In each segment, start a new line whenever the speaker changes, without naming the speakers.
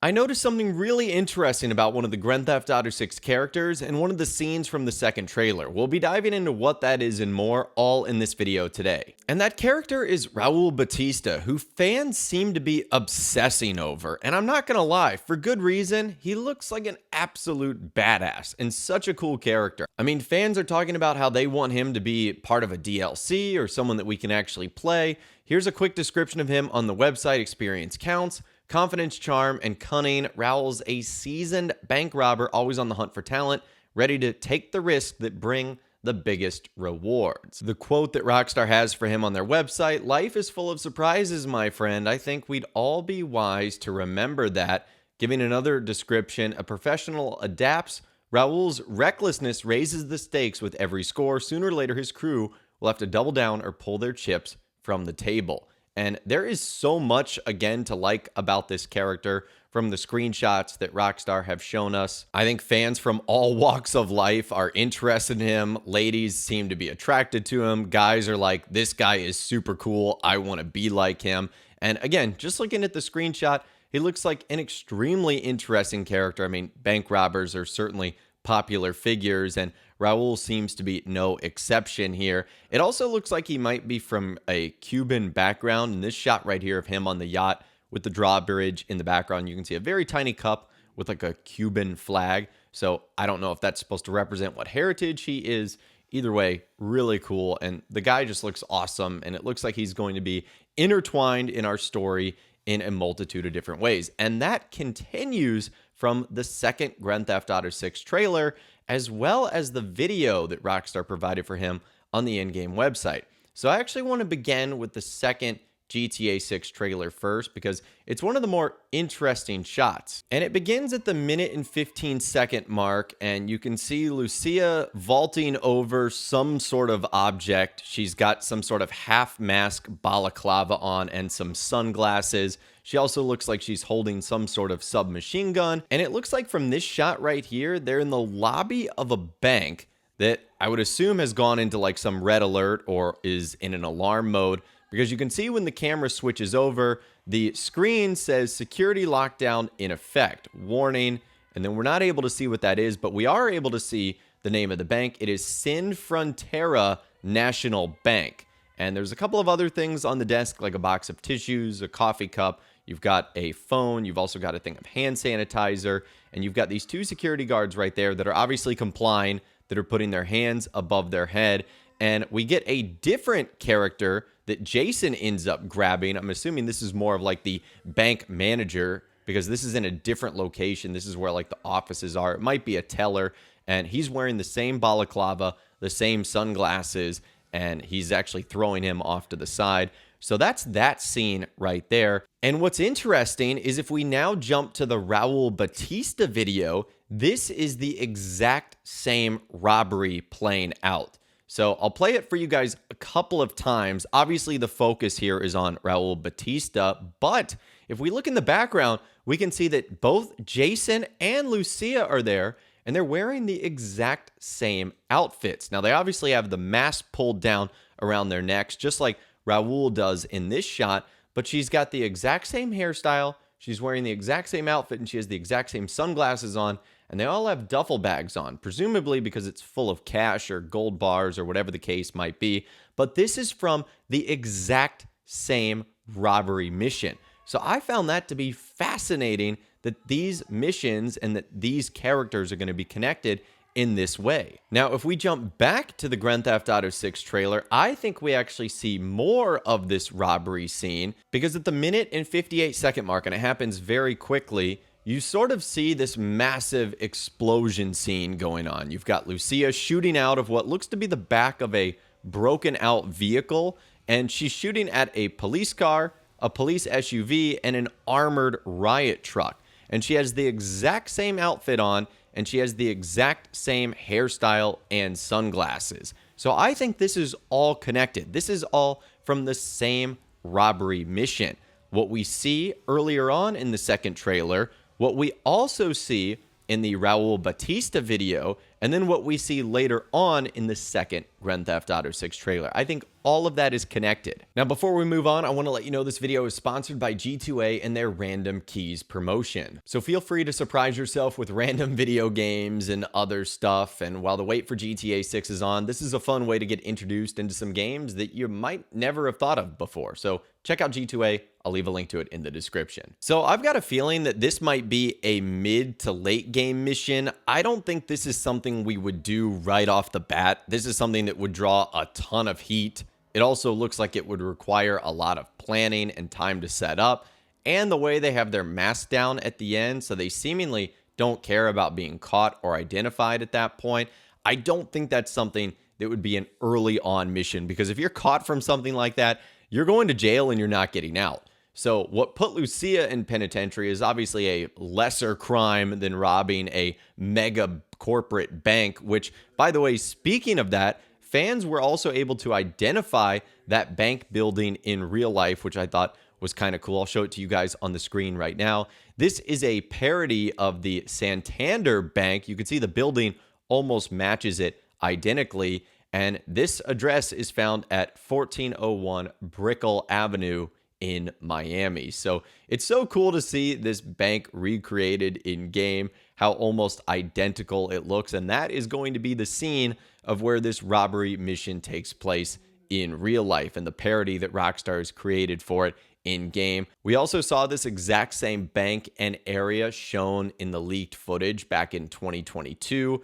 I noticed something really interesting about one of the Grand Theft Auto 6 characters and one of the scenes from the second trailer. We'll be diving into what that is and more, all in this video today. And that character is Raul Batista, who fans seem to be obsessing over. And I'm not gonna lie, for good reason. He looks like an absolute badass and such a cool character. I mean, fans are talking about how they want him to be part of a DLC or someone that we can actually play. Here's a quick description of him on the website. Experience counts. Confidence, charm, and cunning. Raul's a seasoned bank robber, always on the hunt for talent, ready to take the risks that bring the biggest rewards. The quote that Rockstar has for him on their website: "Life is full of surprises, my friend. I think we'd all be wise to remember that." Giving another description, a professional adapts. Raul's recklessness raises the stakes with every score. Sooner or later, his crew will have to double down or pull their chips from the table. And there is so much, again, to like about this character from the screenshots that Rockstar have shown us. I think fans from all walks of life are interested in him. Ladies seem to be attracted to him. Guys are like, this guy is super cool. I want to be like him. And again, just looking at the screenshot, he looks like an extremely interesting character. I mean, bank robbers are certainly popular figures, and Raul seems to be no exception here. It also looks like he might be from a Cuban background. In this shot right here of him on the yacht with the drawbridge in the background, you can see a very tiny cup with like a Cuban flag. So I don't know if that's supposed to represent what heritage he is. Either way, really cool. And the guy just looks awesome. And it looks like he's going to be intertwined in our story in a multitude of different ways. And that continues from the second Grand Theft Auto 6 trailer, as well as the video that Rockstar provided for him on the in-game website. So I actually want to begin with the second GTA 6 trailer first, because it's one of the more interesting shots. And it begins at the minute and 15-second mark, and you can see Lucia vaulting over some sort of object. She's got some sort of half-mask balaclava on and some sunglasses. She also looks like she's holding some sort of submachine gun. And it looks like from this shot right here, they're in the lobby of a bank that I would assume has gone into like some red alert or is in an alarm mode, because you can see when the camera switches over, the screen says security lockdown in effect, warning, and then we're not able to see what that is, but we are able to see the name of the bank. It is Sin Frontera National Bank. And there's a couple of other things on the desk, like a box of tissues, a coffee cup. You've got a phone. You've also got a thing of hand sanitizer. And you've got these two security guards right there that are obviously complying, that are putting their hands above their head. And we get a different character that Jason ends up grabbing. I'm assuming this is more of like the bank manager, because this is in a different location. This is where like the offices are. It might be a teller. And he's wearing the same balaclava, the same sunglasses, and he's actually throwing him off to the side. So that's that scene right there. And what's interesting is if we now jump to the Raul Batista video, this is the exact same robbery playing out. So I'll play it for you guys a couple of times. Obviously, the focus here is on Raul Batista, but if we look in the background, we can see that both Jason and Lucia are there, and they're wearing the exact same outfits. Now, they obviously have the mask pulled down around their necks, just like Raul does in this shot, but she's got the exact same hairstyle, she's wearing the exact same outfit, and she has the exact same sunglasses on, and they all have duffel bags on, presumably because it's full of cash or gold bars or whatever the case might be. But this is from the exact same robbery mission. So I found that to be fascinating, that these missions and that these characters are going to be connected in this way. Now, if we jump back to the Grand Theft Auto 6 trailer, I think we actually see more of this robbery scene, because at the minute and 58-second mark, and it happens very quickly, you sort of see this massive explosion scene going on. You've got Lucia shooting out of what looks to be the back of a broken out vehicle, and she's shooting at a police car, a police SUV, and an armored riot truck. And she has the exact same outfit on, and she has the exact same hairstyle and sunglasses. So I think this is all connected. This is all from the same robbery mission. What we see earlier on in the second trailer, what we also see in the Raul Batista video, and then what we see later on in the second Grand Theft Auto 6 trailer. I think all of that is connected. Now, before we move on, I want to let you know this video is sponsored by G2A and their Random Keys promotion. So feel free to surprise yourself with random video games and other stuff. And while the wait for GTA 6 is on, this is a fun way to get introduced into some games that you might never have thought of before. So check out G2A. I'll leave a link to it in the description. So I've got a feeling that this might be a mid to late game mission. I don't think this is something we would do right off the bat. This is something that would draw a ton of heat. It also looks like it would require a lot of planning and time to set up, and the way they have their mask down at the end, so they seemingly don't care about being caught or identified at that point. I don't think that's something that would be an early on mission, because if you're caught from something like that, you're going to jail and you're not getting out. So what put Lucia in penitentiary is obviously a lesser crime than robbing a mega corporate bank, which, by the way, speaking of that, fans were also able to identify that bank building in real life, which I thought was kind of cool. I'll show it to you guys on the screen right now. This is a parody of the Santander Bank. You can see the building almost matches it identically, and this address is found at 1401 Brickell Avenue in Miami. So it's so cool to see this bank recreated in game, how almost identical it looks, and that is going to be the scene of where this robbery mission takes place in real life, and the parody that Rockstar has created for it in game. We also saw this exact same bank and area shown in the leaked footage back in 2022.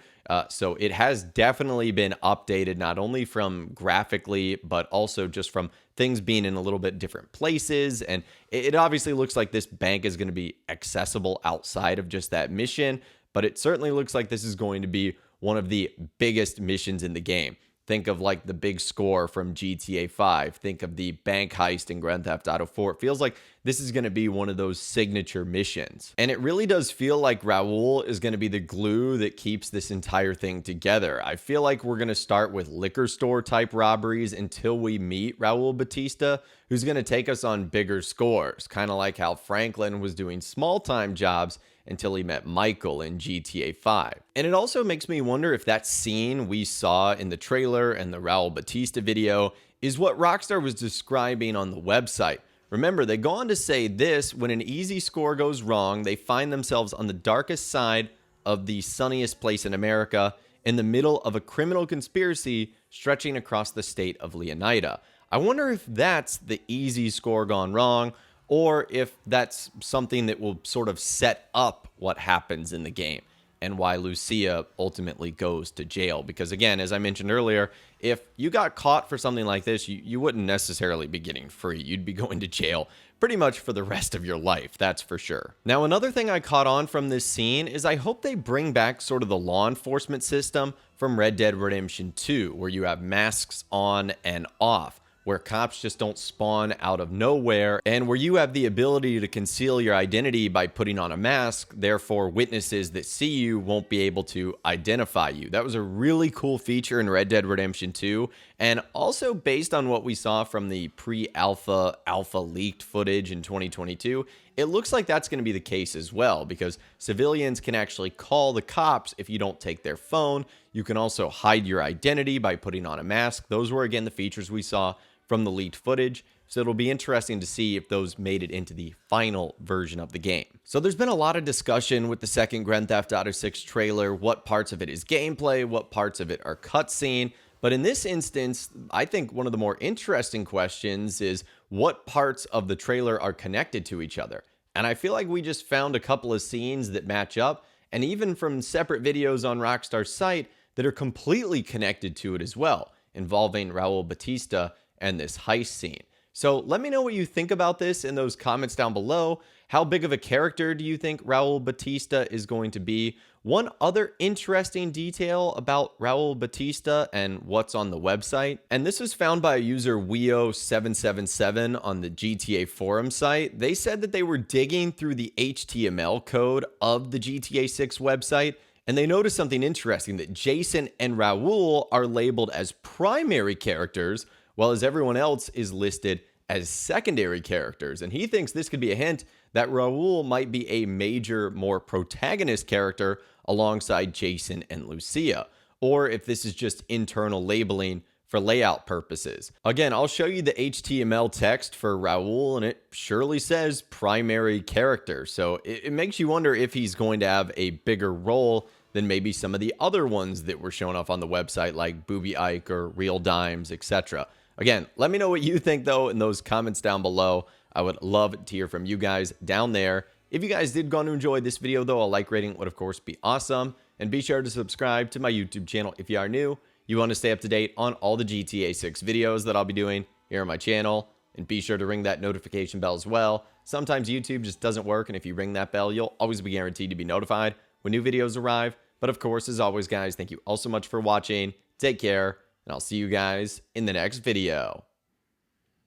So it has definitely been updated, not only from graphically, but also just from things being in a little bit different places. And it obviously looks like this bank is going to be accessible outside of just that mission, but it certainly looks like this is going to be one of the biggest missions in the game. Think of like the big score from GTA 5. Think of the bank heist in Grand Theft Auto 4. It feels like this is going to be one of those signature missions. And it really does feel like Raul is going to be the glue that keeps this entire thing together. I feel like we're going to start with liquor store type robberies until we meet Raul Batista, who's going to take us on bigger scores. Kind of like how Franklin was doing small time jobs until he met Michael in GTA 5. And it also makes me wonder if that scene we saw in the trailer and the Raul Batista video is what Rockstar was describing on the website. Remember, they go on to say this: when an easy score goes wrong, they find themselves on the darkest side of the sunniest place in America, in the middle of a criminal conspiracy stretching across the state of Leonida. I wonder if that's the easy score gone wrong, or if that's something that will sort of set up what happens in the game and why Lucia ultimately goes to jail. Because again, as I mentioned earlier, if you got caught for something like this, you wouldn't necessarily be getting free. You'd be going to jail pretty much for the rest of your life, that's for sure. Now, another thing I caught on from this scene is I hope they bring back sort of the law enforcement system from Red Dead Redemption 2, where you have masks on and off, where cops just don't spawn out of nowhere, and where you have the ability to conceal your identity by putting on a mask. Therefore, witnesses that see you won't be able to identify you. That was a really cool feature in Red Dead Redemption 2, and also based on what we saw from the pre-alpha, alpha leaked footage in 2022, it looks like that's going to be the case as well, because civilians can actually call the cops if you don't take their phone. You can also hide your identity by putting on a mask. Those were, again, the features we saw from the leaked footage, so it'll be interesting to see if those made it into the final version of the game. So there's been a lot of discussion with the second Grand Theft Auto 6 trailer, what parts of it is gameplay, what parts of it are cutscene, but in this instance, I think one of the more interesting questions is what parts of the trailer are connected to each other. And I feel like we just found a couple of scenes that match up, and even from separate videos on Rockstar's site that are completely connected to it as well, involving Raul Batista and this heist scene. So let me know what you think about this in those comments down below. How big of a character do you think Raul Batista is going to be? One other interesting detail about Raul Batista and what's on the website, and this was found by a user Weo777 on the GTA forum site. They said that they were digging through the HTML code of the GTA 6 website, and they noticed something interesting, that Jason and Raul are labeled as primary characters, while as everyone else is listed as secondary characters. And he thinks this could be a hint that Raul might be a major, more protagonist character alongside Jason and Lucia, or if this is just internal labeling for layout purposes. Again, I'll show you the HTML text for Raul, and it surely says primary character, so it makes you wonder if he's going to have a bigger role than maybe some of the other ones that were shown off on the website, like Booby Ike or Real Dimes, etc. Again, let me know what you think, though, in those comments down below. I would love to hear from you guys down there. If you guys did go on to enjoy this video, though, a like rating would, of course, be awesome. And be sure to subscribe to my YouTube channel if you are new. You want to stay up to date on all the GTA 6 videos that I'll be doing here on my channel. And be sure to ring that notification bell as well. Sometimes YouTube just doesn't work, and if you ring that bell, you'll always be guaranteed to be notified when new videos arrive. But of course, as always, guys, thank you all so much for watching. Take care, and I'll see you guys in the next video.